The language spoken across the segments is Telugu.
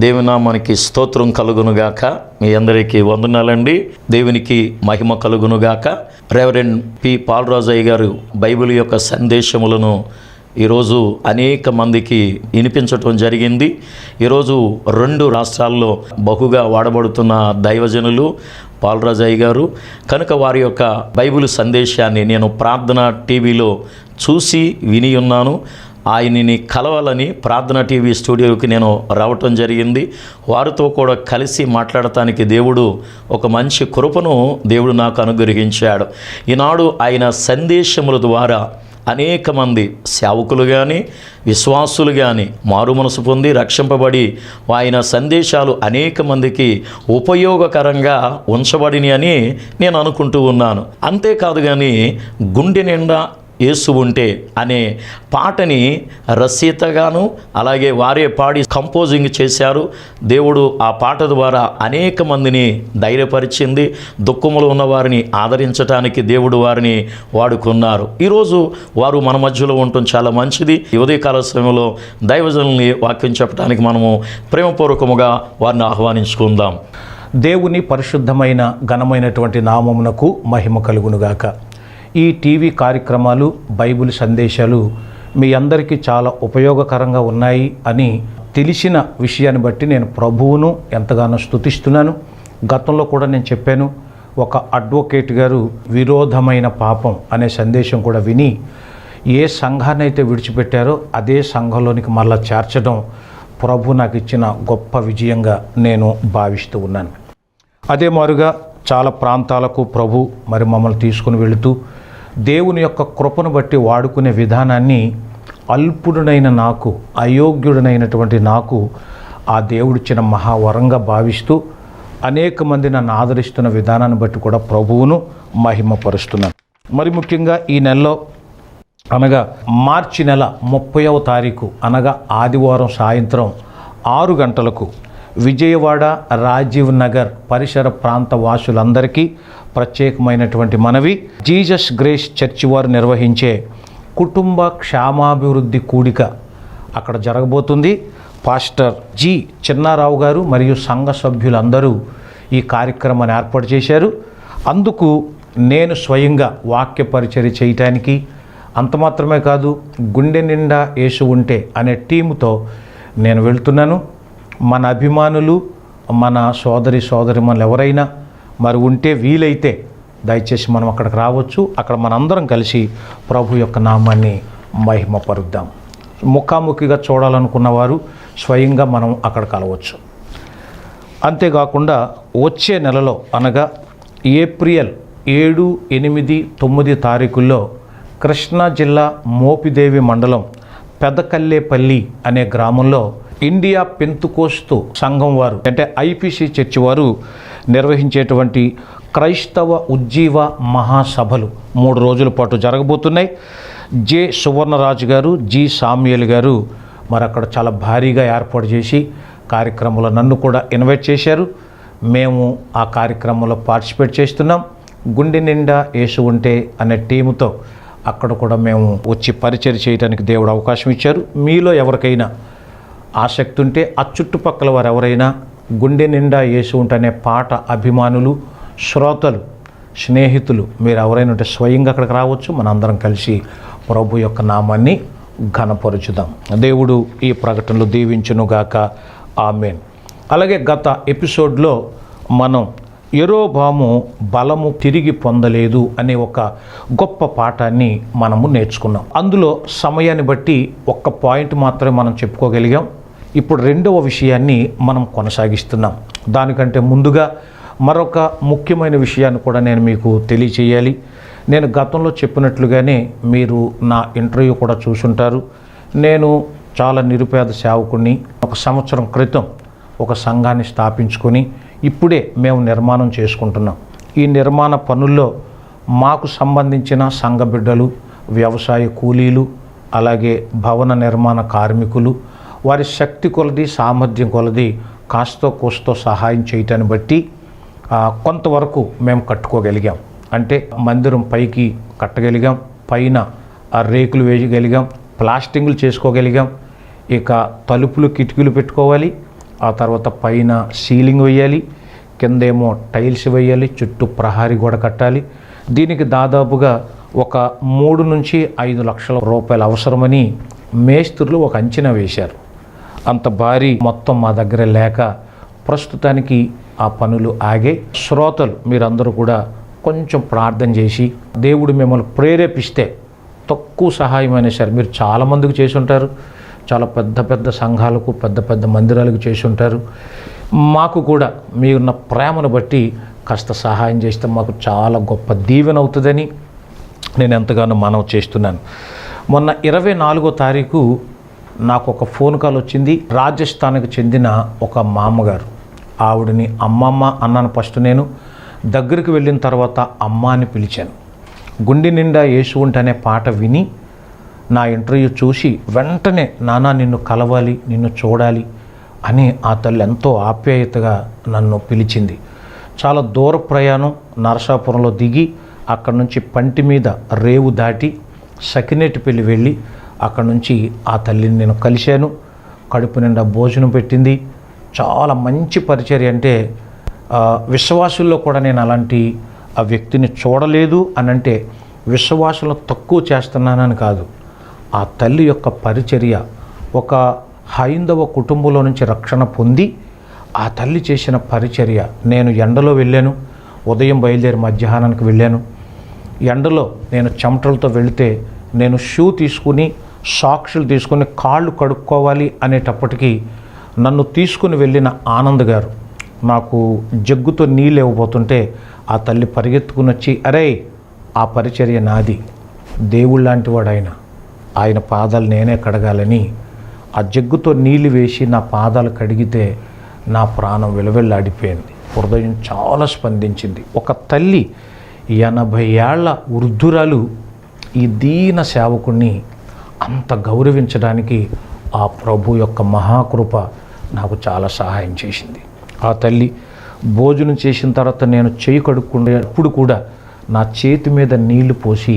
దేవునామానికి స్తోత్రం కలుగునుగాక. మీ అందరికీ వందనాలండి. దేవునికి మహిమ కలుగునుగాక. రెవరెండ్ పి పాలరాజయ్య గారు బైబిల్ యొక్క సందేశములను ఈరోజు అనేక మందికి వినిపించటం జరిగింది. ఈరోజు 2 రాష్ట్రాల్లో బహుగా వాడబడుతున్న దైవజనులు పాలరాజయ్య గారు కనుక వారి యొక్క బైబిల్ సందేశాన్ని నేను ప్రార్థన టీవీలో చూసి విని ఉన్నాను. ఆయనని కలవాలని ప్రార్థన టీవీ స్టూడియోకి నేను రావటం జరిగింది. వారితో కూడా కలిసి మాట్లాడటానికి దేవుడు ఒక మంచి కృపను దేవుడు నాకు అనుగ్రహించాడు. ఈనాడు ఆయన సందేశముల ద్వారా అనేక మంది సేవకులు కానీ విశ్వాసులు కానీ మారు మనసు పొంది రక్షింపబడి ఆయన సందేశాలు అనేక మందికి ఉపయోగకరంగా ఉంచబడిని అని నేను అనుకుంటూ ఉన్నాను. అంతేకాదు కానీ గుండె నిండా యేసు ఉంటే అనే పాటని రచయితగాను అలాగే వారే పాడి కంపోజింగ్ చేశారు. దేవుడు ఆ పాట ద్వారా అనేక మందిని ధైర్యపరిచింది. దుఃఖములో ఉన్న వారిని ఆదరించడానికి దేవుడు వారిని వాడుకున్నారు. ఈరోజు వారు మన మధ్యలో ఉండటం చాలా మంచిది. ఈ ఉదయకాల సమయంలో దైవజనుల్ని వాక్యం చెప్పడానికి మనము ప్రేమపూర్వకముగా వారిని ఆహ్వానించుకుందాం. దేవుని పరిశుద్ధమైన ఘనమైనటువంటి నామమునకు మహిమ కలుగునుగాక. ఈ టీవీ కార్యక్రమాలు బైబిల్ సందేశాలు మీ అందరికీ చాలా ఉపయోగకరంగా ఉన్నాయి అని తెలిసిన విషయాన్ని బట్టి నేను ప్రభువును ఎంతగానో స్తుతిస్తున్నాను. గతంలో కూడా నేను చెప్పాను, ఒక అడ్వకేట్ గారు విరోధమైన పాపం అనే సందేశం కూడా విని ఏ సంఘాన్ని అయితే విడిచిపెట్టారో అదే సంఘంలోనికి మళ్ళా చేర్చడం ప్రభు నాకు ఇచ్చిన గొప్ప విజయంగా నేను భావిస్తూ ఉన్నాను. అదే మారుగా చాలా ప్రాంతాలకు ప్రభు మరి మమ్మల్ని తీసుకుని వెళుతూ దేవుని యొక్క కృపను బట్టి వాడుకునే విధానాన్ని అల్పుడునైన నాకు, అయోగ్యుడనైనటువంటి నాకు ఆ దేవుడిచ్చిన మహావరంగా భావిస్తూ అనేక మంది నన్ను ఆదరిస్తున్న విధానాన్ని బట్టి కూడా ప్రభువును మహిమపరుస్తున్నాను. మరి ముఖ్యంగా ఈ నెలలో అనగా మార్చి నెల 30వ తారీఖు అనగా ఆదివారం సాయంత్రం 6 గంటలకు విజయవాడ, రాజీవ్ నగర్ పరిసర ప్రాంత వాసులందరికీ ప్రత్యేకమైనటువంటి మనవి. జీసస్ గ్రేస్ చర్చి వారు నిర్వహించే కుటుంబ క్షేమాభివృద్ధి కూడిక అక్కడ జరగబోతుంది. పాస్టర్ జి చిన్నారావు గారు మరియు సంఘ సభ్యులందరూ ఈ కార్యక్రమాన్ని ఏర్పాటు చేశారు. అందుకు నేను స్వయంగా వాక్య పరిచర్య చేయటానికి, అంత మాత్రమే కాదు గుండె నిండా యేసు ఉంటే అనే టీముతో నేను వెళ్తున్నాను. మన అభిమానులు, మన సోదరిమణులు ఎవరైనా మరి ఉంటే వీలైతే దయచేసి మనం అక్కడికి రావచ్చు. అక్కడ మనందరం కలిసి ప్రభు యొక్క నామాన్ని మహిమపరుద్దాం. ముఖాముఖిగా చూడాలనుకున్న వారు స్వయంగా మనం అక్కడ కలవచ్చు. అంతేకాకుండా వచ్చే నెలలో అనగా ఏప్రిల్ 7, 8, 9 తారీఖుల్లో కృష్ణా జిల్లా మోపిదేవి మండలం పెదకల్లేపల్లి అనే గ్రామంలో ఇండియా పెంతుకోస్తు సంఘం వారు అంటే ఐపీసీ చర్చి వారు నిర్వహించేటువంటి క్రైస్తవ ఉజ్జీవ మహాసభలు 3 రోజుల పాటు జరగబోతున్నాయి. జె సువర్ణరాజు గారు, జి సామ్యుయల్ గారు మరి అక్కడ చాలా భారీగా ఏర్పాటు చేసి కార్యక్రమంలో నన్ను కూడా ఇన్వైట్ చేశారు. మేము ఆ కార్యక్రమంలో పార్టిసిపేట్ చేస్తున్నాం. గుండె నిండా యేసు ఉంటే అనే టీముతో అక్కడ కూడా మేము వచ్చి పరిచర్య చేయడానికి దేవుడు అవకాశం ఇచ్చారు. మీలో ఎవరికైనా ఆసక్తి ఉంటే ఆ చుట్టుపక్కల వారు ఎవరైనా గుండె నిండా యేసు ఉంటనే పాట అభిమానులు, శ్రోతలు, స్నేహితులు మీరు ఎవరైనా ఉంటే స్వయంగా అక్కడికి రావచ్చు. మనందరం కలిసి ప్రభు యొక్క నామాన్ని ఘనపరుచుదాం. దేవుడు ఈ ప్రకటనలు దీవించునుగాక. ఆమేన్. అలాగే గత ఎపిసోడ్లో మనం యెరోబాము బలము తిరిగి పొందలేదు అనే ఒక గొప్ప పాఠాన్ని మనము నేర్చుకున్నాం. అందులో సమయాన్ని బట్టి ఒక్క పాయింట్ మాత్రమే మనం చెప్పుకోగలిగాం. ఇప్పుడు 2వ విషయాన్ని మనం కొనసాగిస్తున్నాం. దానికంటే ముందుగా మరొక ముఖ్యమైన విషయాన్ని కూడా నేను మీకు తెలియచేయాలి. నేను గతంలో చెప్పినట్లుగానే మీరు నా ఇంటర్వ్యూ కూడా చూసుంటారు. నేను చాలా నిరుపేద సేవకుడిని. 1 సంవత్సరం క్రితం ఒక సంఘాన్ని స్థాపించుకొని ఇప్పుడే మేము నిర్మాణం చేసుకుంటున్నాం. ఈ నిర్మాణ పనుల్లో మాకు సంబంధించిన సంఘ బిడ్డలు, వ్యవసాయ కూలీలు, అలాగే భవన నిర్మాణ కార్మికులు వారి శక్తి కొలది, సామర్థ్యం కొలది కాస్తో కోస్తో సహాయం చేయటాన్ని బట్టి కొంతవరకు మేము కట్టుకోగలిగాం. అంటే మందిరం పైకి కట్టగలిగాం, పైన రేకులు వేయగలిగాం, ప్లాస్టింగ్లు చేసుకోగలిగాం. ఇక తలుపులు కిటికీలు పెట్టుకోవాలి, ఆ తర్వాత పైన సీలింగ్ వేయాలి, కిందేమో టైల్స్ వేయాలి, చుట్టూ ప్రహారీ గోడ కట్టాలి. దీనికి దాదాపుగా ఒక 3 నుంచి 5 లక్షల రూపాయలు అవసరమని మేస్త్రులు ఒక అంచనా వేశారు. అంత భారీ మొత్తం మా దగ్గర లేక ప్రస్తుతానికి ఆ పనులు ఆగే. శ్రోతలు మీరందరూ కూడా కొంచెం ప్రార్థన చేసి దేవుడు మిమ్మల్ని ప్రేరేపిస్తే తక్కువ సహాయమైనా సరే, మీరు చాలామందికి చేసి ఉంటారు, చాలా పెద్ద పెద్ద సంఘాలకు పెద్ద పెద్ద మందిరాలకు చేసి ఉంటారు. మాకు కూడా మీరున్న ప్రేమను బట్టి కాస్త సహాయం చేస్తే మాకు చాలా గొప్ప దీవెన అవుతుందని నేను ఎంతగానో మనవి చేస్తున్నాను. మొన్న 24వ తారీఖు నాకు ఒక ఫోన్ కాల్ వచ్చింది. రాజస్థాన్కి చెందిన ఒక మామగారు. ఆవిడని అమ్మమ్మ అన్నాను ఫస్ట్. నేను దగ్గరికి వెళ్ళిన తర్వాత అమ్మ అని పిలిచాను. గుండె నిండా యేసు ఉంటనే పాట విని నా ఇంటర్వ్యూ చూసి వెంటనే నాన్న నిన్ను కలవాలి, నిన్ను చూడాలి అని ఆ తల్లి ఎంతో ఆప్యాయతగా నన్ను పిలిచింది. చాలా దూర ప్రయాణం, నరసాపురంలో దిగి అక్కడి నుంచి పంటి మీద రేవు దాటి సకినేటిపల్లి వెళ్ళి అక్కడి నుంచి ఆ తల్లిని నేను కలిశాను. కడుపు నిండా భోజనం పెట్టింది. చాలా మంచి పరిచర్య. అంటే విశ్వాసుల్లో కూడా నేను అలాంటి ఆ వ్యక్తిని చూడలేదు అని అంటే విశ్వాసులను తక్కువ చేస్తున్నానని కాదు. ఆ తల్లి యొక్క పరిచర్య, ఒక హైందవ కుటుంబంలో నుంచి రక్షణ పొంది ఆ తల్లి చేసిన పరిచర్య. నేను ఎండలో వెళ్ళాను, ఉదయం బయలుదేరి మధ్యాహ్నానికి వెళ్ళాను. ఎండలో నేను చెమటలతో వెళితే నేను షూ తీసుకుని సాక్షులు తీసుకుని కాళ్ళు కడుక్కోవాలి అనేటప్పటికీ నన్ను తీసుకుని వెళ్ళిన ఆనంద్ గారు నాకు జగ్గుతో నీళ్ళు ఇవ్వబోతుంటే ఆ తల్లి పరిగెత్తుకుని వచ్చి, అరే ఆ పరిచర్య నాది, దేవుడు లాంటి వాడు ఆయన పాదాలు నేనే కడగాలని ఆ జగ్గుతో నీళ్ళు వేసి నా పాదాలు కడిగితే నా ప్రాణం విలవెల్లాడిపోయింది. హృదయం చాలా స్పందించింది. ఒక తల్లి 80 ఏళ్ల వృద్ధురాలు ఈ దీన సేవకుణ్ణి అంత గౌరవించడానికి ఆ ప్రభు యొక్క మహాకృప నాకు చాలా సహాయం చేసింది. ఆ తల్లి భోజనం చేసిన తర్వాత నేను చేయి కడుక్కునేటప్పుడు కూడా నా చేతి మీద నీళ్లు పోసి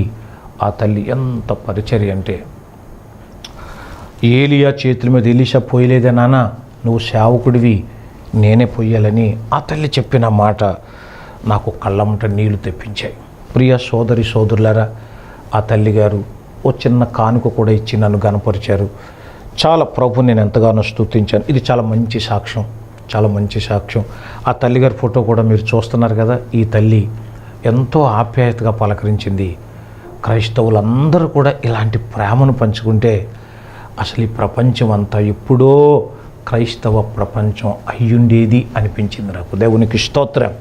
ఆ తల్లి ఎంత పరిచర్య అంటే, ఏలియా చేతుల మీద ఎలీషా పోయలేదే నాన్న, నువ్వు సేవకుడివి, నేనే పొయ్యాలని ఆ తల్లి చెప్పిన మాట నాకు కళ్ళమ్మట నీళ్లు తెప్పించాయి. ప్రియ సోదరి సోదరులారా, ఆ తల్లిగారు ఓ చిన్న కానుక కూడా ఇచ్చి నన్ను గనపరిచారు. చాలా ప్రభు నేను ఎంతగానో స్తుతించాను. ఇది చాలా మంచి సాక్ష్యం, చాలా మంచి సాక్ష్యం. ఆ తల్లిగారి ఫోటో కూడా మీరు చూస్తున్నారు కదా. ఈ తల్లి ఎంతో ఆప్యాయతగా పలకరించింది. క్రైస్తవులందరూ కూడా ఇలాంటి ప్రేమను పంచుకుంటే అసలు ఈ ప్రపంచం అంతా ఎప్పుడో క్రైస్తవ ప్రపంచం అయ్యుండేది అనిపించింది నాకు. దేవునికి స్తోత్రం.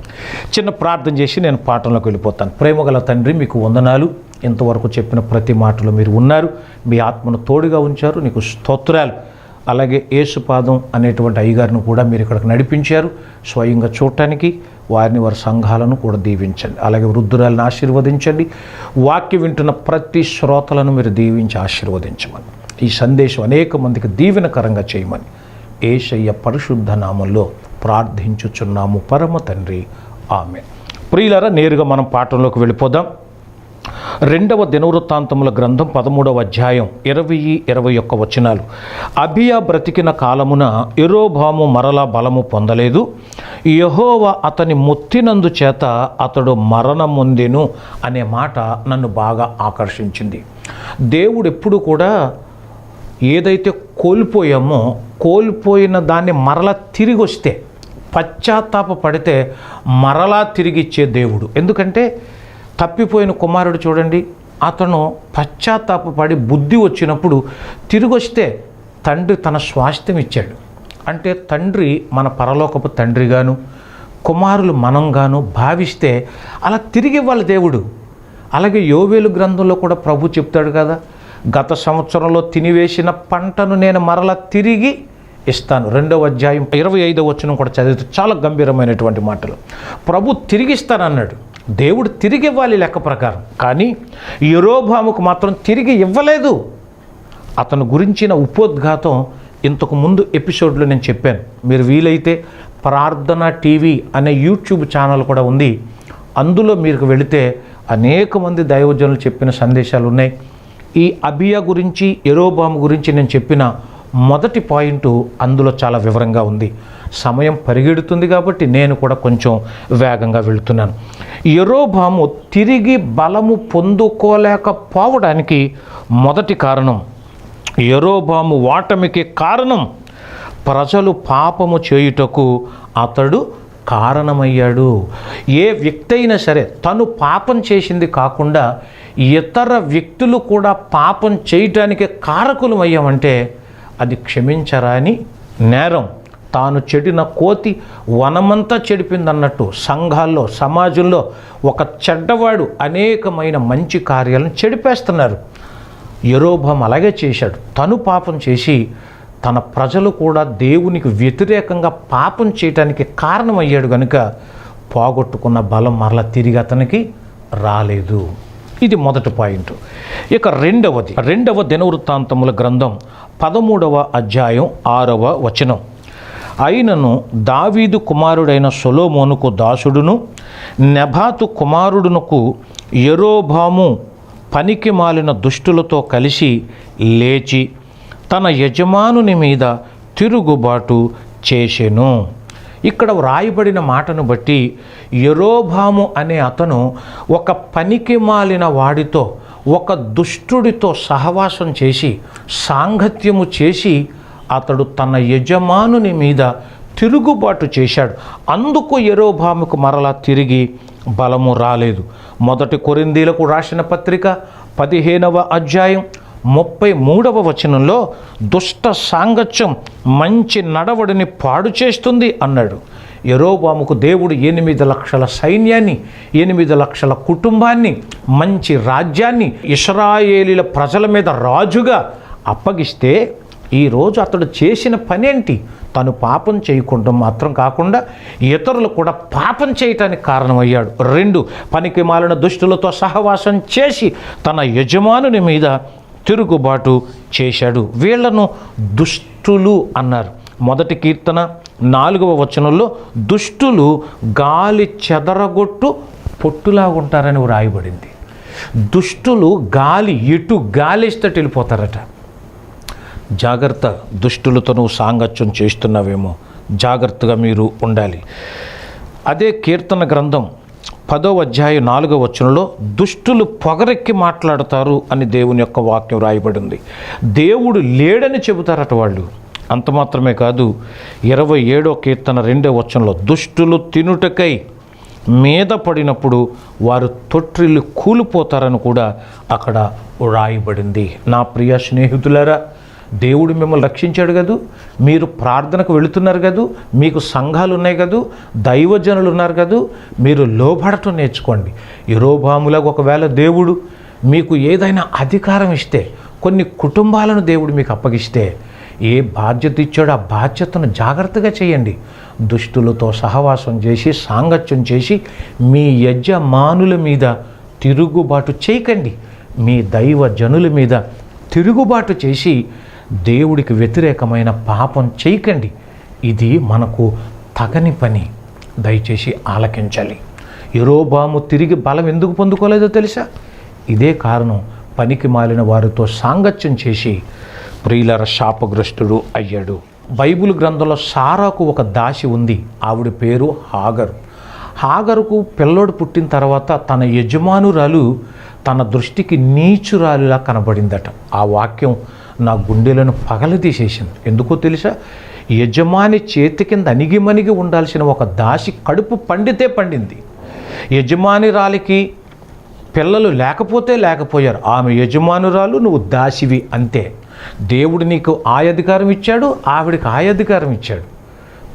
చిన్న ప్రార్థన చేసి నేను పాఠంలోకి వెళ్ళిపోతాను. ప్రేమగల తండ్రి, మీకు వందనాలు. ఇంతవరకు చెప్పిన ప్రతి మాటలో మీరు ఉన్నారు, మీ ఆత్మను తోడుగా ఉంచారు, నీకు స్తోత్రాలు. అలాగే యేసుపాదం అనేటువంటి అయ్యగారిని కూడా మీరు ఇక్కడికి నడిపించారు, స్వయంగా చూడటానికి. వారిని, వారి సంఘాలను కూడా దీవించండి. అలాగే వృద్ధురాలను ఆశీర్వదించండి. వాక్యం వింటున్న ప్రతి శ్రోతలను మీరు దీవించి ఆశీర్వదించమని, ఈ సందేశం అనేక మందికి దీవెనకరంగా చేయమని యేసయ్య పరిశుద్ధ నామంలో ప్రార్థించుచున్నాము పరమ తండ్రి, ఆమేన్. ప్రియులారా, నేరుగా మనం పాఠంలోకి వెళ్ళిపోదాం. 2వ దినవృత్తాంతముల గ్రంథం 13వ అధ్యాయం 20-21 వచనాలు. అబియా బ్రతికిన కాలమున యెరోబాము మరలా బలము పొందలేదు. యెహోవా అతని మొత్తినందు చేత అతడు మరణమొందెను అనే మాట నన్ను బాగా ఆకర్షించింది. దేవుడు ఎప్పుడు కూడా ఏదైతే కోల్పోయామో, కోల్పోయిన దాన్ని మరలా తిరిగి వస్తే, పశ్చాత్తాప పడితే మరలా తిరిగి ఇచ్చే దేవుడు. ఎందుకంటే తప్పిపోయిన కుమారుడు చూడండి, అతను పశ్చాత్తాపడి బుద్ధి వచ్చినప్పుడు తిరిగి వస్తే తండ్రి తన స్వాస్థ్యం ఇచ్చాడు. అంటే తండ్రి మన పరలోకపు తండ్రిగాను, కుమారులు మనంగాను భావిస్తే అలా తిరిగి ఇవ్వాలి దేవుడు. అలాగే యోవేలు గ్రంథంలో కూడా ప్రభు చెప్తాడు కదా, గత సంవత్సరంలో తినివేసిన పంటను నేను మరలా తిరిగి ఇస్తాను. 2వ అధ్యాయం 25వ వచనం కూడా చదివితే చాలా గంభీరమైనటువంటి మాటలు. ప్రభు తిరిగిస్తానన్నాడు. దేవుడు తిరిగి ఇవ్వాలి లెక్క ప్రకారం. కానీ యెరోబాముకు మాత్రం తిరిగి ఇవ్వలేదు. అతను గురించిన ఉపోద్ఘాతం ఇంతకు ముందు ఎపిసోడ్లో నేను చెప్పాను. మీరు వీలైతే ప్రార్థన టీవీ అనే యూట్యూబ్ ఛానల్ కూడా ఉంది, అందులో మీరు వెళితే అనేక మంది దైవజనులు చెప్పిన సందేశాలు ఉన్నాయి. ఈ అబియా గురించి, యెరోబాము గురించి నేను చెప్పిన మొదటి పాయింట్ అందులో చాలా వివరంగా ఉంది. సమయం పరిగెడుతుంది కాబట్టి నేను కూడా కొంచెం వేగంగా వెళుతున్నాను. యెరోబాము తిరిగి బలము పొందుకోలేకపోవడానికి మొదటి కారణం, యెరోబాము ఓటమికి కారణం ప్రజలు పాపము చేయుటకు అతడు కారణమయ్యాడు. ఏ వ్యక్తి అయినా సరే తను పాపం చేసింది కాకుండా ఇతర వ్యక్తులు కూడా పాపం చేయటానికి కారకులమయ్యామంటే అది క్షమించరాని నేరం. తాను చెడిన కోతి వనమంతా చెడిపిందన్నట్టు సంఘాల్లో, సమాజంలో ఒక చెడ్డవాడు అనేకమైన మంచి కార్యాలను చెడిపేస్తున్నారు. యెరోబాము అలాగే చేశాడు. తను పాపం చేసి తన ప్రజలు కూడా దేవునికి వ్యతిరేకంగా పాపం చేయటానికి కారణమయ్యాడు కనుక పోగొట్టుకున్న బలం మరలా తిరిగి అతనికి రాలేదు. ఇది మొదటి పాయింట్. ఇక రెండవ దినవృత్తాంతముల గ్రంథం 13వ అధ్యాయం 6వ వచనం. అయినను దావీదు కుమారుడైన సొలొమోనుకు దాసుడును నెబాతు కుమారుడునకు యెరోబాము పనికి మాలిన దుష్టులతో కలిసి లేచి తన యజమానుని మీద తిరుగుబాటు చేసెను. ఇక్కడ వ్రాయబడిన మాటను బట్టి యెరోబాము అనే అతను ఒక పనికి మాలిన వాడితో, ఒక దుష్టుడితో సహవాసం చేసి సాంగత్యము చేసి అతడు తన యజమానుని మీద తిరుగుబాటు చేశాడు. అందుకు యెరోబాముకు మరలా తిరిగి బలము రాలేదు. మొదటి కొరింథీయులకు రాసిన పత్రిక 15వ అధ్యాయం 33వ వచనంలో దుష్ట సాంగత్యం మంచి నడవడిని పాడు చేస్తుంది అన్నాడు. యెరోబాముకు దేవుడు 8 లక్షల సైన్యాన్ని, 8 లక్షల కుటుంబాన్ని, మంచి రాజ్యాన్ని ఇశ్రాయేలీల ప్రజల మీద రాజుగా అప్పగిస్తే ఈరోజు అతడు చేసిన పనేంటి? తను పాపం చేయకుండా మాత్రం కాకుండా ఇతరులు కూడా పాపం చేయటానికి కారణమయ్యాడు. 2, పనికి మాలిన దుష్టులతో సహవాసం చేసి తన యజమానుని మీద తిరుగుబాటు చేశాడు. వీళ్లను దుష్టులు అన్నారు. మొదటి కీర్తన 4వ వచనంలో దుష్టులు గాలి చెదరగొట్టు పొట్టులాగుంటారని వ్రాయబడింది. దుష్టులు గాలి ఎటు గాలిస్తే వెళ్ళిపోతారట. జాగ్రత్త, దుష్టులతో నువ్వు సాంగత్యం చేస్తున్నావేమో, జాగ్రత్తగా మీరు ఉండాలి. అదే కీర్తన గ్రంథం 10వ అధ్యాయం 4వ వచనంలో దుష్టులు పొగరెక్కి మాట్లాడతారు అని దేవుని యొక్క వాక్యం రాయబడింది. దేవుడు లేడని చెబుతారట వాళ్ళు. అంత మాత్రమే కాదు, 27వ కీర్తన 2వ వచనంలో దుష్టులు తినుటకై మీద పడినప్పుడు వారు తొట్రిల్లు కూలిపోతారని కూడా అక్కడ రాయబడింది. నా ప్రియ స్నేహితులారా, దేవుడు మిమ్మల్ని రక్షించాడు కదూ, మీరు ప్రార్థనకు వెళుతున్నారు కదూ, మీకు సంఘాలు ఉన్నాయి కదూ, దైవజనులు ఉన్నారు కదూ, మీరు లోబడటం నేర్చుకోండి. యెరోబాములకు ఒకవేళ దేవుడు మీకు ఏదైనా అధికారం ఇస్తే, కొన్ని కుటుంబాలను దేవుడు మీకు అప్పగిస్తే, ఏ బాధ్యత ఇచ్చాడో ఆ బాధ్యతను జాగ్రత్తగా చేయండి. దుష్టులతో సహవాసం చేసి సాంగత్యం చేసి మీ యజమానుల మీద తిరుగుబాటు చేయకండి. మీ దైవజనుల మీద తిరుగుబాటు చేసి దేవుడికి వ్యతిరేకమైన పాపం చేయకండి. ఇది మనకు తగని పని. దయచేసి ఆలకించాలి. యెరోబాము తిరిగి బలం ఎందుకు పొందుకోలేదో తెలుసా? ఇదే కారణం. పనికి మాలిన వారితో సాంగత్యం చేసి ప్రియులర శాపగ్రస్తుడు అయ్యాడు. బైబిల్ గ్రంథంలో సారాకు ఒక దాసి ఉంది. ఆవిడ పేరు హాగరు. హాగరుకు పిల్లోడు పుట్టిన తర్వాత తన యజమానురాలు తన దృష్టికి నీచురాలిలా కనబడిందట. ఆ వాక్యం నా గుండెలను పగలదీసేసింది. ఎందుకో తెలుసా? యజమాని చేతి కింద అణిగిమణిగి ఉండాల్సిన ఒక దాసి కడుపు పండితే పండింది. యజమానిరాలికి పిల్లలు లేకపోతే లేకపోయారు. ఆమె యజమానురాలు, నువ్వు దాసివి అంతే. దేవుడు నీకు ఆ అధికారం ఇచ్చాడు, ఆవిడికి ఆ అధికారం ఇచ్చాడు.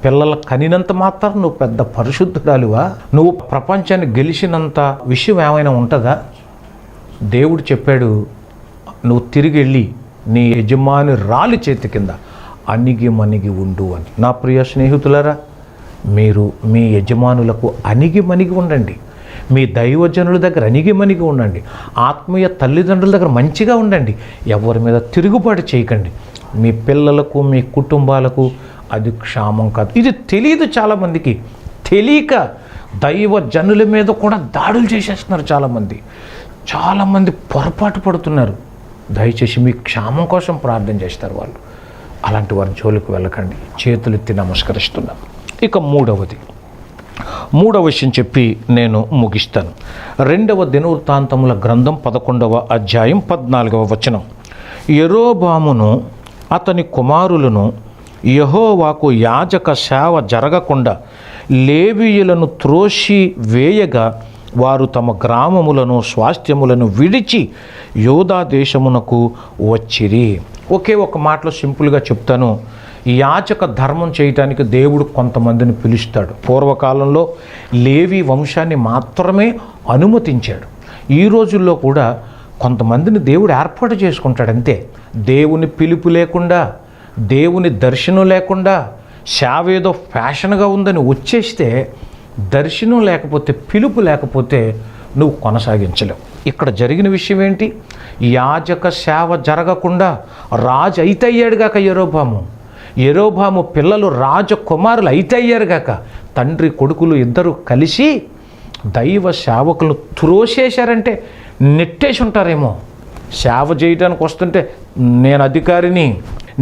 పిల్లల కనినంత మాత్రం నువ్వు పెద్ద పరిశుద్ధురాలువా? నువ్వు ప్రపంచాన్ని గెలిచినంత విషయం ఏమైనా ఉంటుందా? దేవుడు చెప్పాడు, నువ్వు తిరిగి వెళ్ళి నీ యజమాని రాలి చేతి కింద అణిగిమణిగి ఉండు అని. నా ప్రియ స్నేహితులారా, మీరు మీ యజమానులకు అణిగిమణిగి ఉండండి. మీ దైవజనుల దగ్గర అణిగిమణిగి ఉండండి. ఆత్మీయ తల్లిదండ్రుల దగ్గర మంచిగా ఉండండి. ఎవరి మీద తిరుగుబాటు చేయకండి. మీ పిల్లలకు, మీ కుటుంబాలకు అది క్షేమం కాదు. ఇది తెలియదు చాలామందికి. తెలియక దైవజనుల మీద కూడా దాడులు చేసేస్తున్నారు చాలామంది పొరపాటు పడుతున్నారు. దయచేసి మీ క్షేమం కోసం ప్రార్థన చేస్తారు వాళ్ళు. అలాంటి వారి జోలికి వెళ్ళకండి. చేతులెత్తి నమస్కరిస్తున్నాం. ఇక మూడవ విషయం చెప్పి నేను ముగిస్తాను. 2వ దినవృత్తాంతముల గ్రంథం 11వ అధ్యాయం 14వ వచనం. యెరోబామును అతని కుమారులను యెహోవాకు యాజక సేవ జరగకుండా లేవీయులను త్రోసి వేయగా వారు తమ గ్రామములను స్వాస్థ్యములను విడిచి యోధా దేశమునకు వచ్చిరి. ఒకే ఒక మాటలో సింపుల్గా చెప్తాను. యాజక ధర్మం చేయటానికి దేవుడు కొంతమందిని పిలుస్తాడు. పూర్వకాలంలో లేవి వంశాన్ని మాత్రమే అనుమతించాడు. ఈ రోజుల్లో కూడా కొంతమందిని దేవుడు ఏర్పాటు చేసుకుంటాడు. అంతే. దేవుని పిలుపు లేకుండా, దేవుని దర్శనం లేకుండా, సేవ ఏదో ఫ్యాషన్గా ఉందని వచ్చేస్తే, దర్శనం లేకపోతే, పిలుపు లేకపోతే నువ్వు కొనసాగించలేవు. ఇక్కడ జరిగిన విషయం ఏంటి? యాజక సేవ జరగకుండా రాజు అయితే అయ్యాడుగాక యెరోబాము పిల్లలు రాజకుమారులు అయితే అయ్యారుగాక తండ్రి కొడుకులు ఇద్దరు కలిసి దైవ సేవకులను త్రోసేశారంటే నెట్టేసి ఉంటారేమో. సేవ చేయడానికి వస్తుంటే, నేను అధికారిని,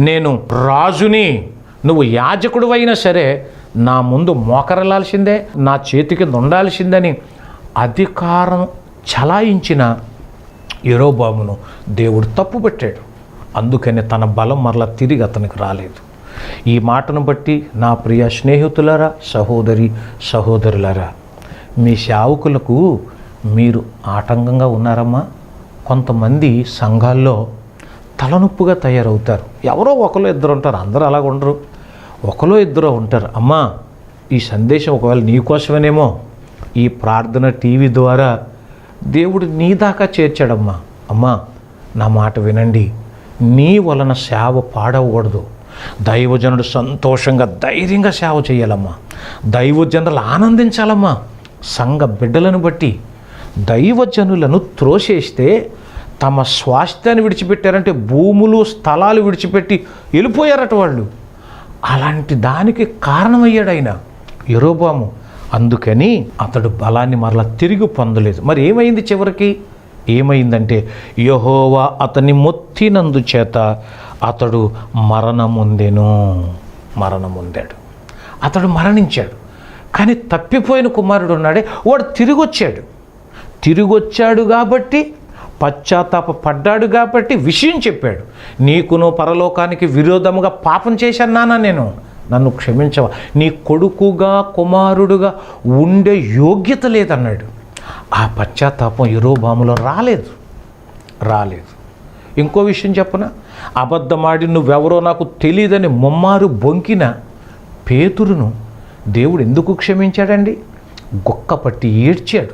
నేను రాజుని, నువ్వు యాజకుడు అయినా సరే నా ముందు మోకరలాల్సిందే, నా చేతి కింద ఉండాల్సిందని అధికారం చలాయించిన యెరోబామును దేవుడు తప్పుపెట్టాడు. అందుకని తన బలం మరలా తిరిగి అతనికి రాలేదు. ఈ మాటను బట్టి నా ప్రియ స్నేహితులారా, సహోదరులారా, మీ సేవకులకు మీరు ఆటంకంగా ఉన్నారమ్మా. కొంతమంది సంఘాల్లో తలనొప్పుగా తయారవుతారు. ఎవరో ఒకరు ఇద్దరు ఉంటారు, అందరూ అలాగ ఉండరు. ఒకరో ఇద్దరు ఉంటారు. అమ్మా, ఈ సందేశం ఒకవేళ నీకోసమేనేమో, ఈ ప్రార్థన టీవీ ద్వారా దేవుడు నీ దాకా చేర్చాడమ్మా. అమ్మా, నా మాట వినండి. నీ వలన సేవ పాడవకూడదు. దైవజనుడు సంతోషంగా ధైర్యంగా సేవ చేయాలమ్మా. దైవజనులు ఆనందించాలమ్మా. సంఘ బిడ్డలను బట్టి దైవజనులను త్రోసేస్తే తమ స్వాస్థ్యాన్ని విడిచిపెట్టారంటే భూములు స్థలాలు విడిచిపెట్టి వెళ్ళిపోయారట వాళ్ళు. అలాంటి దానికి కారణమయ్యాడు ఆయన యెరోబాము. అందుకని అతడు బలాన్ని మరలా తిరిగి పొందలేదు. మరి ఏమైంది? చివరికి ఏమైందంటే యెహోవా అతన్ని మొత్తినందు చేత అతడు మరణముందాడు. అతడు మరణించాడు. కానీ తప్పిపోయిన కుమారుడు ఉన్నాడే, వాడు తిరిగొచ్చాడు కాబట్టి, పశ్చాత్తాపడ్డాడు కాబట్టి విషయం చెప్పాడు. నీకును పరలోకానికి విరోధముగా పాపం చేశాను నాన్న, నేను, నన్ను క్షమించవా, నీ కొడుకుగా కుమారుడుగా ఉండే యోగ్యత లేదన్నాడు. ఆ పశ్చాత్తాపం యెరోబాములో రాలేదు. ఇంకో విషయం చెప్పనా? అబద్ధమాడి నువ్వెవరో నాకు తెలియదని ముమ్మారు బొంకిన పేతురును దేవుడు ఎందుకు క్షమించాడండి? గుక్కపట్టి ఏడ్చాడు,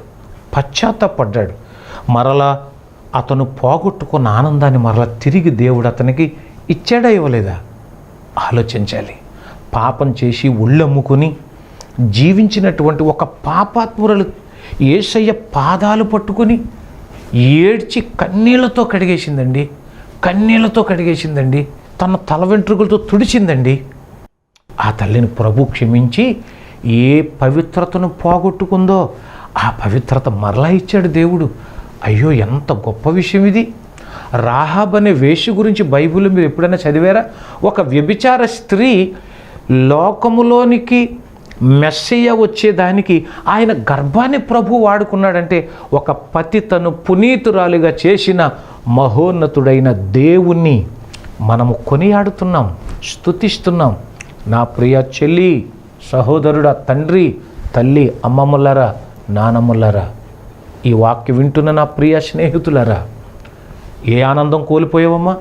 పశ్చాత్తాపడ్డాడు. మరలా అతను పోగొట్టుకున్న ఆనందాన్ని మరలా తిరిగి దేవుడు అతనికి ఇచ్చాడా, ఇవ్వలేదా? ఆలోచించాలి. పాపం చేసి ఒళ్ళమ్ముకొని జీవించినటువంటి ఒక పాపాత్మురలు యేసయ్య పాదాలు పట్టుకొని ఏడ్చి కన్నీళ్లతో కడిగేసిందండి. తన తల వెంట్రుకలతో తుడిచిందండి. ఆ తల్లిని ప్రభు క్షమించి ఏ పవిత్రతను పోగొట్టుకుందో ఆ పవిత్రత మరలా ఇచ్చాడు దేవుడు. అయ్యో, ఎంత గొప్ప విషయం ఇది. రాహాబ్ అనే వేశ్య గురించి బైబిల్లో మీరు ఎప్పుడైనా చదివారా? ఒక వ్యభిచార స్త్రీ లోకములోనికి మెస్సయ్య వచ్చేదానికి ఆయన గర్భాన్ని ప్రభు వాడుకున్నాడంటే ఒక పతితను పునీతురాలుగా చేసిన మహోన్నతుడైన దేవుణ్ణి మనము కొనియాడుతున్నాం, స్తుతిస్తున్నాం. నా ప్రియ చెల్లి, సహోదరుడా, తండ్రి, తల్లి, అమ్మమ్మలారా, నానమ్మలారా, ఈ వాక్యం వింటున్న నా ప్రియ స్నేహితులారా, ఏ ఆనందం కోల్పోయావమ్మా?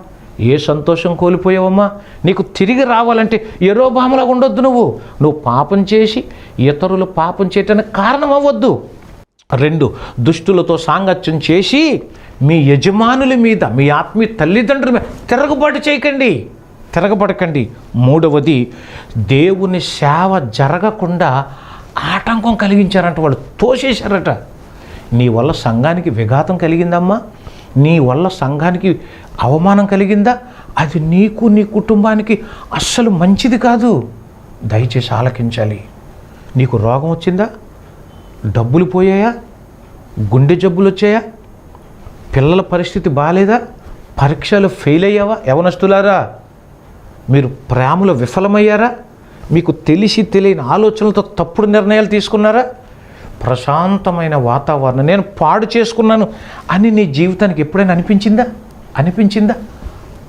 ఏ సంతోషం కోల్పోయావమ్మా? నీకు తిరిగి రావాలంటే యెరోబాములాగా ఉండొద్దు. నువ్వు పాపం చేసి ఇతరులు పాపం చేయటానికి కారణం అవ్వద్దు. 2, దుష్టులతో సాంగత్యం చేసి మీ యజమానుల మీద, మీ ఆత్మీయ తల్లిదండ్రుల మీద తిరగబడకండి. 3వది, దేవుని సేవ జరగకుండా ఆటంకం కలిగించారంట, వాళ్ళు తోసేశారట. నీ వల్ల సంఘానికి విఘాతం కలిగిందమ్మా, నీ వల్ల సంఘానికి అవమానం కలిగిందా? అది నీకు, నీ కుటుంబానికి అస్సలు మంచిది కాదు. దయచేసి ఆలకించాలి. నీకు రోగం వచ్చిందా? డబ్బులు పోయాయా? గుండె జబ్బులు వచ్చాయా? పిల్లల పరిస్థితి బాగాలేదా? పరీక్షలు ఫెయిల్ అయ్యావా? యవనస్తులారా, మీరు ప్రేమలో విఫలమయ్యారా? మీకు తెలిసి తెలియని ఆలోచనలతో తప్పుడు నిర్ణయాలు తీసుకున్నారా? ప్రశాంతమైన వాతావరణం నేను పాడు చేసుకున్నాను అని నీ జీవితానికి ఎప్పుడైనా అనిపించిందా?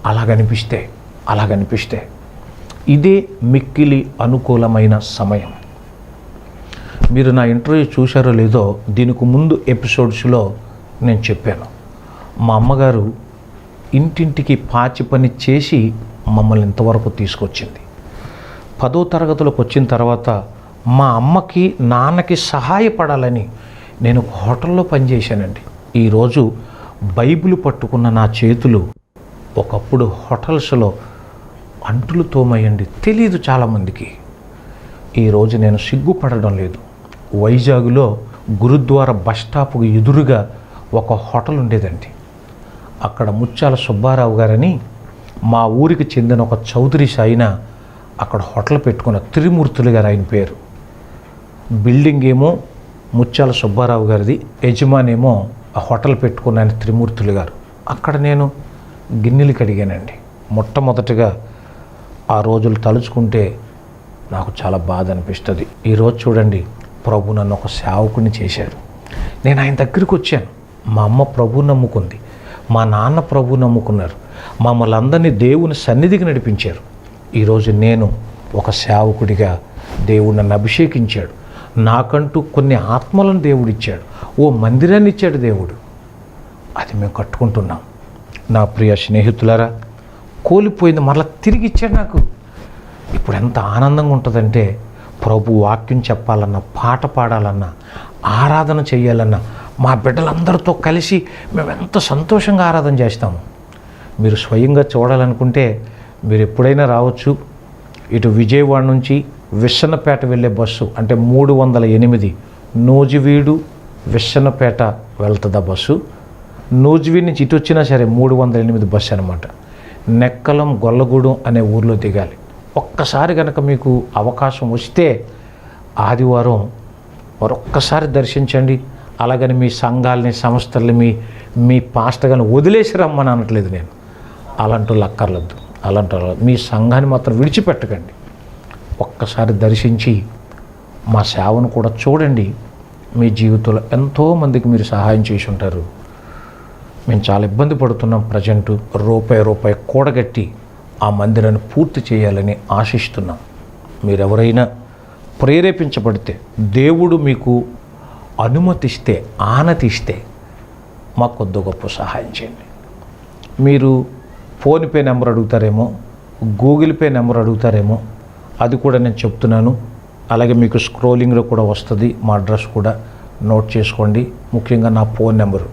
అలాగనిపిస్తే ఇదే మిక్కిలి అనుకూలమైన సమయం. మీరు నా ఇంటర్వ్యూ చూశారో లేదో, దీనికి ముందు ఎపిసోడ్స్లో నేను చెప్పాను. మా అమ్మగారు ఇంటింటికి పాచి పని చేసి మమ్మల్ని ఇంతవరకు తీసుకొచ్చింది. 10వ తరగతిలోకి వచ్చిన తర్వాత మా అమ్మకి నాన్నకి సహాయపడాలని నేను హోటల్లో పనిచేశానండి. ఈరోజు బైబిల్ పట్టుకున్న నా చేతులు ఒకప్పుడు హోటల్స్లో అంటులు తోమయండి తెలియదు చాలామందికి. ఈరోజు నేను సిగ్గుపడడం లేదు. వైజాగ్లో గురుద్వార బస్ స్టాప్కు ఎదురుగా ఒక హోటల్ ఉండేదండి. అక్కడ ముత్యాల సుబ్బారావు గారని మా ఊరికి చెందిన ఒక చౌదరి సాయిన అక్కడ హోటల్ పెట్టుకున్న త్రిమూర్తులు గారు ఆయన పేరు. బిల్డింగ్ ఏమో ముత్యాల సుబ్బారావు గారిది, యజమానేమో ఆ హోటల్ పెట్టుకున్న ఆయన త్రిమూర్తులు గారు. అక్కడ నేను గిన్నెలు కడిగానండి. మొట్టమొదటిగా ఆ రోజులు తలుచుకుంటే నాకు చాలా బాధ అనిపిస్తుంది. ఈరోజు చూడండి, ప్రభు నన్ను ఒక సేవకుని చేశాడు. నేను ఆయన దగ్గరికి వచ్చాను. మా అమ్మ ప్రభు నమ్ముకుంది, మా నాన్న ప్రభు నమ్ముకున్నారు, మమ్మల్ని అందరినీ దేవుని సన్నిధికి నడిపించారు. ఈరోజు నేను ఒక సేవకుడిగా దేవుడు నన్ను అభిషేకించాడు. నాకంటూ కొన్ని ఆత్మలను దేవుడు ఇచ్చాడు, ఓ మందిరాన్ని ఇచ్చాడు దేవుడు. అది మేము కట్టుకుంటున్నాం. నా ప్రియ స్నేహితులారా, కోల్పోయింది మరలా తిరిగి ఇచ్చాడు నాకు. ఇప్పుడు ఎంత ఆనందంగా ఉంటుందంటే, ప్రభు వాక్యం చెప్పాలన్నా, పాట పాడాలన్నా, ఆరాధన చేయాలన్నా మా బిడ్డలందరితో కలిసి మేము ఎంత సంతోషంగా ఆరాధన చేస్తాము. మీరు స్వయంగా చూడాలనుకుంటే మీరు ఎప్పుడైనా రావచ్చు. ఇటు విజయవాడ నుంచి విస్సన్నపేట వెళ్ళే బస్సు అంటే 308 నూజివీడు విస్సన్నపేట వెళ్తుందా బస్సు. నూజివీడు నుంచి ఇటు వచ్చినా సరే 308 బస్సు అనమాట. నెక్కలం గొల్లగూడెం అనే ఊర్లో దిగాలి. ఒక్కసారి కనుక మీకు అవకాశం వస్తే ఆదివారం మరొక్కసారి దర్శించండి. అలాగని మీ సంఘాలని, సంస్థల్ని, మీ పాస్టర్ని వదిలేసి రమ్మని అనట్లేదు నేను. అలాంటి వాళ్ళు అక్కర్లేదు. మీ సంఘాన్ని మాత్రం విడిచిపెట్టకండి. ఒక్కసారి దర్శించి మా సేవను కూడా చూడండి. మీ జీవితంలో ఎంతోమందికి మీరు సహాయం చేసి ఉంటారు. మేము చాలా ఇబ్బంది పడుతున్నాం. ప్రజెంటు రూపాయి కూడగట్టి ఆ మందిరాన్ని పూర్తి చేయాలని ఆశిస్తున్నాం. మీరెవరైనా ప్రేరేపించబడితే, దేవుడు మీకు అనుమతిస్తే, ఆనతిస్తే మాకు కొద్ది గొప్ప సహాయం చేయండి. మీరు ఫోన్పే నెంబర్ అడుగుతారేమో, గూగుల్ పే నెంబర్ అడుగుతారేమో, అది కూడా నేను చెప్తున్నాను. అలాగే మీకు స్క్రోలింగ్లో కూడా వస్తుంది. మా అడ్రస్ కూడా నోట్ చేసుకోండి. ముఖ్యంగా నా ఫోన్ నెంబరు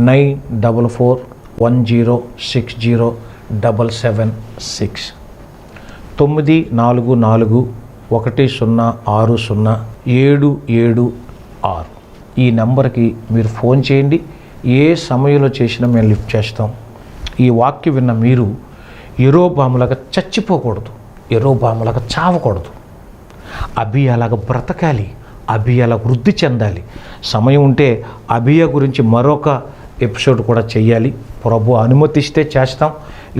9441060776 9441060776 ఈ నెంబర్కి మీరు ఫోన్ చేయండి. ఏ సమయంలో చేసినా మేము లిఫ్ట్ చేస్తాం. ఈ వాక్యం విన్న మీరు యెరోబాములాగా చచ్చిపోకూడదు, యెరోబాములాగా చావకూడదు. అబీయాలాగా బ్రతకాలి, అబీయాలా వృద్ధి చెందాలి. సమయం ఉంటే అబీయా గురించి మరొక ఎపిసోడ్ కూడా చెయ్యాలి. ప్రభు అనుమతిస్తే చేస్తాం,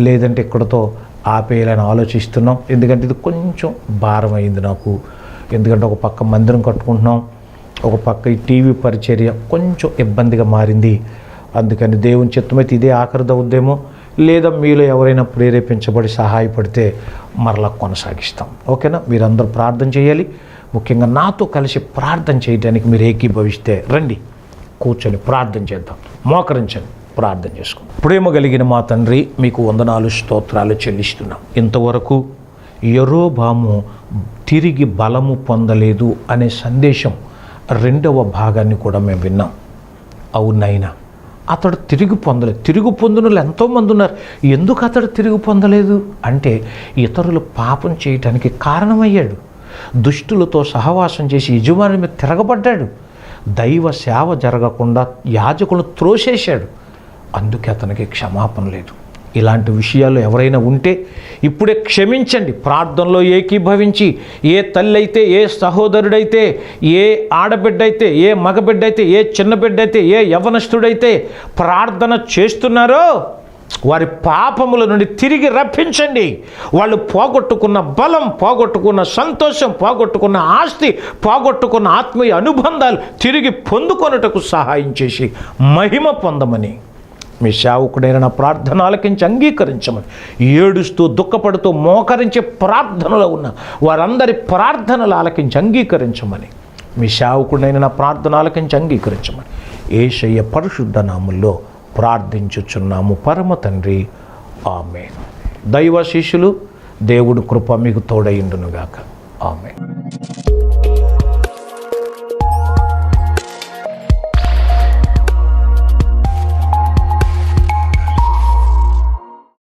లేదంటే ఇక్కడతో ఆపేయాలని ఆలోచిస్తున్నాం. ఎందుకంటే ఇది కొంచెం భారం అయింది నాకు. ఎందుకంటే ఒక పక్క మందిరం కట్టుకుంటున్నాం, ఒక పక్క ఈ టీవీ పరిచర్య కొంచెం ఇబ్బందిగా మారింది. అందుకని దేవుని చిత్తమైతే ఇదే ఆఖరి దౌద్యేమో, లేదా మీలో ఎవరైనా ప్రేరేపించబడి సహాయపడితే మరలా కొనసాగిస్తాం. ఓకేనా? మీరందరూ ప్రార్థన చేయాలి. ముఖ్యంగా నాతో కలిసి ప్రార్థన చేయడానికి మీరు ఏకీభవిస్తే రండి, కూర్చొని ప్రార్థన చేద్దాం. మోకరించండి, ప్రార్థన చేసుకుందాం. ప్రేమ కలిగిన మా తండ్రి, మీకు వందనాలు, స్తోత్రాలు చెల్లిస్తున్నాం. ఇంతవరకు యెరోబాము తిరిగి బలము పొందలేదు అనే సందేశం 2వ భాగాన్ని కూడా మేము విన్నాం. అవునైనా అతడు తిరిగి పొందలేదు. తిరుగు పొందిన ఎంతోమంది ఉన్నారు. ఎందుకు అతడు తిరిగి పొందలేదు అంటే ఇతరులు పాపం చేయటానికి కారణమయ్యాడు. దుష్టులతో సహవాసం చేసి యజమాని మీద తిరగబడ్డాడు. దైవ సేవ జరగకుండా యాజకులను త్రోసేశాడు. అందుకే అతనికి క్షమాపణ లేదు. ఇలాంటి విషయాలు ఎవరైనా ఉంటే ఇప్పుడే క్షమించండి. ప్రార్థనలో ఏకీభవించి ఏ తల్లి అయితే, ఏ సహోదరుడైతే, ఏ ఆడబిడ్డైతే, ఏ మగబిడ్డైతే, ఏ చిన్న బిడ్డైతే, ఏ యవ్వనస్తుడైతే ప్రార్థన చేస్తున్నారో వారి పాపముల నుండి తిరిగి రప్పించండి. వాళ్ళు పోగొట్టుకున్న బలం, పోగొట్టుకున్న సంతోషం, పోగొట్టుకున్న ఆస్తి, పోగొట్టుకున్న ఆత్మీయ అనుబంధాలు తిరిగి పొందుకొనుటకు సహాయం చేసి మహిమ పొందమని మీ సేవకుడైన నా ప్రార్థన ఆలకించి అంగీకరించమని, ఏడుస్తూ దుఃఖపడుతూ మోకరించి ప్రార్థనలో ఉన్న వారందరి ప్రార్థనలు ఆలకించి అంగీకరించమని, మీ సేవకుడైన నా ప్రార్థన ఆలకించి అంగీకరించమని యేసయ్య పరిశుద్ధ నామములో ప్రార్థించుచున్నాము పరమ తండ్రి, ఆమేన్. దైవ శిష్యులు, దేవుడు కృప మీకు తోడైండునుగాక. ఆమేన్.